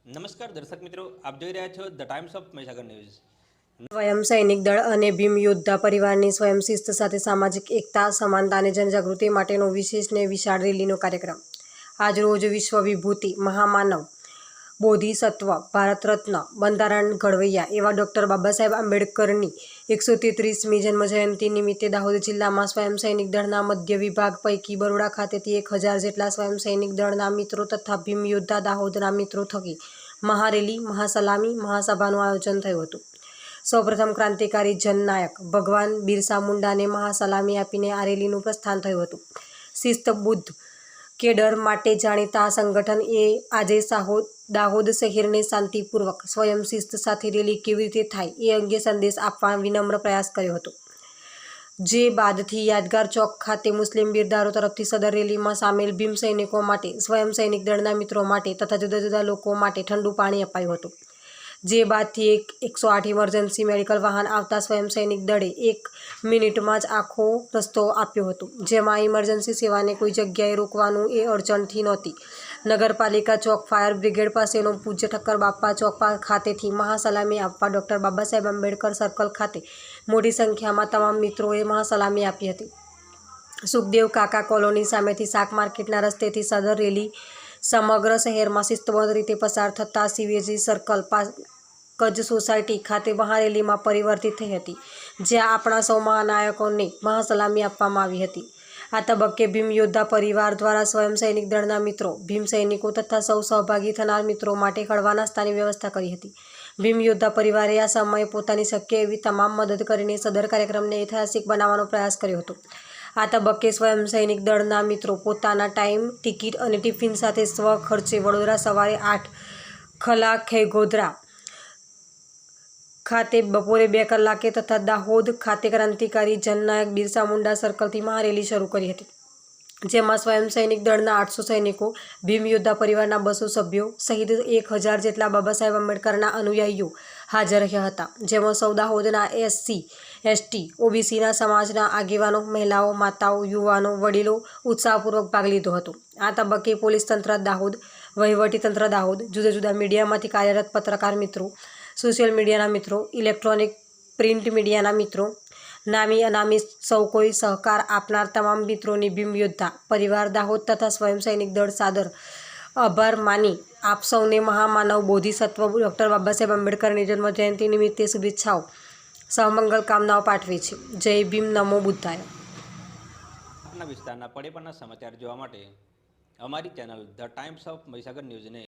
નમસ્કાર દર્શક મિત્રો, આપ જોઈ રહ્યા છો the times of Mahisagar news. સ્વયં સૈનિક દળ અને ભીમ યોદ્ધા પરિવારની સ્વયં શિસ્ત સાથે સામાજિક એકતા, સમાનતા અને જનજાગૃતિ માટેનો વિશેષ ને વિશાળ રેલીનો કાર્યક્રમ। આજરોજ વિશ્વ વિભૂતિ મહામાનવ બોધિસત્વ ભારત રત્ન બંધારણ ઘડવૈયા એવા ડૉક્ટર બાબા સાહેબ આંબેડકરની 133મી જન્મજયંતિ નિમિત્તે દાહોદ જિલ્લામાં સ્વયં સૈનિક દળના મધ્ય વિભાગ પૈકી બરોડા ખાતેથી 1000 જેટલા સ્વયં સૈનિક દળના મિત્રો તથા ભીમ યોદ્ધા દાહોદના મિત્રો થકી મહારેલી, મહાસલામી, મહાસભાનું આયોજન થયું હતું। સૌપ્રથમ ક્રાંતિકારી જનનાયક ભગવાન બિરસા મુંડાને મહાસલામી આપીને આ રેલીનું પ્રસ્થાન થયું હતું। શિસ્તબદ્ધ કેડર માટે જાણીતા આ સંગઠન એ આજે દાહોદ શહેરને શાંતિપૂર્વક સ્વયં શિસ્ત સાથે રેલી કેવી રીતે થાય એ અંગે સંદેશ આપવા વિનમ્ર પ્રયાસ કર્યો હતો। જે બાદથી યાદગાર ચોક ખાતે મુસ્લિમ બિરદારો તરફથી સદર રેલીમાં સામેલ ભીમ સૈનિકો માટે, સ્વયં સૈનિક દળના મિત્રો માટે તથા જુદા જુદા લોકો માટે ઠંડુ પાણી અપાયું હતું। જે બાદથી 108 ઇમરજન્સી મેડિકલ વાહન આવતા સ્વયં સૈનિક દળે 1 મિનિટમાં જ આખો રસ્તો આપ્યો હતો, જેમાં ઇમરજન્સી સેવાને કોઈ જગ્યાએ રોકવાનું એ અડચણથી નહોતી। નગરપાલિકા ચોક ફાયર બ્રિગેડ પાસેનો પૂજ્ય ઠક્કર બાપા ચોક ખાતેથી મહાસલામી આપવા ડૉક્ટર બાબા સાહેબ આંબેડકર સર્કલ ખાતે મોટી સંખ્યામાં તમામ મિત્રોએ મહાસલામી આપી હતી। સુખદેવ કાકા કોલોની સામેથી શાક માર્કેટના રસ્તેથી સદર રેલી સમગ્ર શહેરમાં શિસ્તબદ્ધ રીતે પસાર થતાં સીવેજી સર્કલ કજ સોસાયટી ખાતે મહારેલીમાં પરિવર્તિત થઈ હતી, જ્યાં આપણા સૌ મહાનાયકોને મહાસલામી આપવામાં આવી હતી। આ તબક્કે ભીમ યોદ્ધા પરિવાર દ્વારા સ્વયં સૈનિક દળના મિત્રો, ભીમ સૈનિકો તથા સૌ સહભાગી થનાર મિત્રો માટે હળવા નાસ્તાની વ્યવસ્થા કરી હતી। ભીમ યોદ્ધા પરિવારે આ સમયે પોતાની શક્ય એવી તમામ મદદ કરીને સદર કાર્યક્રમને ઐતિહાસિક બનાવવાનો પ્રયાસ કર્યો હતો। આ તબક્કે સ્વયં સૈનિક દળના મિત્રો પોતાના ટાઈમ, ટિકિટ અને ટિફિન સાથે સ્વ ખર્ચે વડોદરા સવારે 8 ખલા ખેગોધરા ખાતે બપોરે 2 કલાકે તથા દાહોદ ખાતે ક્રાંતિકારી જનનાયક બિરસા મુંડા સર્કલથી મહારેલી શરૂ કરી હતી, જેમાં સ્વયં સૈનિક દળના 800 સૈનિકો, ભીમ યોદ્ધા પરિવારના 200 સભ્યો સહિત 1000 જેટલા બાબા સાહેબ આંબેડકરના અનુયાયીઓ હાજર રહ્યા હતા, જેમાં સૌ દાહોદના SC, ST, OBCના સમાજના આગેવાનો, મહિલાઓ, માતાઓ, યુવાનો, વડીલો ઉત્સાહપૂર્વક ભાગ લીધો હતો। આ તબક્કે પોલીસ તંત્ર દાહોદ, વહીવટી તંત્ર દાહોદ, જુદા જુદા મીડિયામાંથી કાર્યરત પત્રકાર મિત્રો, સોશિયલ મીડિયાના મિત્રો, ઇલેક્ટ્રોનિક પ્રિન્ટ મીડિયાના મિત્રો, નામી અનામી સૌ કોઈ સહકાર આપનાર તમામ મિત્રોની ભીમ યોદ્ધા પરિવાર દાહોદ તથા સ્વયં સૈનિક દળ સાદર આભાર માની આપ સૌને મહામાનવ બોધિસત્વ ડૉક્ટર બાબા સાહેબ આંબેડકરની જન્મજયંતિ નિમિત્તે શુભેચ્છાઓ, સહમંગલ કામનાઓ પાઠવી છે। જય ભીમ, નમો બુદ્ધાય। આપના વિસ્તારના પડે પણના સમાચાર જોવા માટે અમારી channel the times of Mahisagar ન્યૂઝને